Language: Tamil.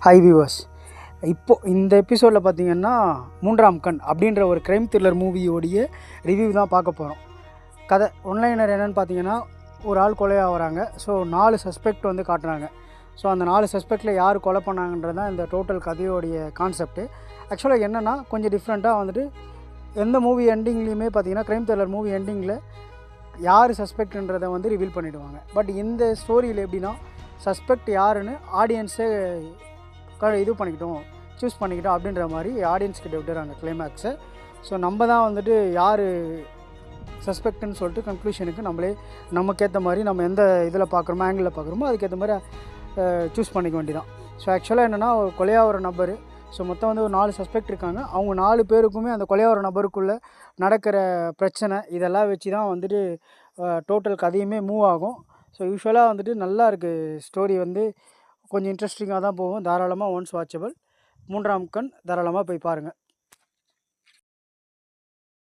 ஹை வியூவர்ஸ், இப்போது இந்த எபிசோடில் பார்த்திங்கன்னா மூன்றாம் கண் அப்படின்ற ஒரு க்ரைம் த்ரில்லர் மூவியோடைய ரிவ்யூ தான் பார்க்க போகிறோம். கதை ஒன்லைனர் என்னென்னு பார்த்தீங்கன்னா, ஒரு ஆள் கொலையாக வராங்க. ஸோ 4 சஸ்பெக்ட் வந்து காட்டுறாங்க. ஸோ அந்த 4 சஸ்பெக்டில் யார் கொலை பண்ணாங்கன்றது தான் இந்த டோட்டல் கதையோடைய கான்செப்ட்டு. ஆக்சுவலாக என்னென்னா கொஞ்சம் டிஃப்ரெண்ட்டாக வந்துட்டு எந்த மூவி எண்டிங்லேயுமே பார்த்திங்கன்னா க்ரைம் த்ரில்லர் மூவி எண்டிங்கில் யார் சஸ்பெக்ட்ன்றதை வந்து ரிவீல் பண்ணிவிடுவாங்க. பட் இந்த ஸ்டோரியில் எப்படின்னா சஸ்பெக்ட் யாருன்னு ஆடியன்ஸே இது பண்ணிக்கிட்டோம், சூஸ் பண்ணிக்கிட்டோம் அப்படின்ற மாதிரி ஆடியன்ஸ் கிட்ட விட்டுறாங்க கிளைமேக்ஸை. ஸோ நம்ம தான் வந்துட்டு யார் சஸ்பெக்ட்னு சொல்லிட்டு கன்க்ளூஷனுக்கு நமக்கேற்ற மாதிரி நம்ம எந்த இதில் பார்க்குறோமோ ஆங்கிளில் பார்க்குறோமோ அதுக்கேற்ற மாதிரி சூஸ் பண்ணிக்க வேண்டியதான். ஸோ ஆக்சுவலாக என்னென்னா ஒரு கொலையாகிற நபர், ஸோ மொத்தம் வந்து ஒரு 4 சஸ்பெக்ட் இருக்காங்க. அவங்க 4 பேருக்குமே அந்த கொலையாகிற நபருக்குள்ளே நடக்கிற பிரச்சனை இதெல்லாம் வச்சு தான் வந்துட்டு டோட்டல் கதையுமே மூவ் ஆகும். ஸோ யூஸ்வலாக வந்துட்டு நல்லா இருக்குது ஸ்டோரி, வந்து கொஞ்சம் இன்ட்ரெஸ்டிங்காக தான் போகும். தாராளமாக ஒன்ஸ் வாட்சபிள். மூன்றாம் கண் தாராளமாக போய் பாருங்கள்.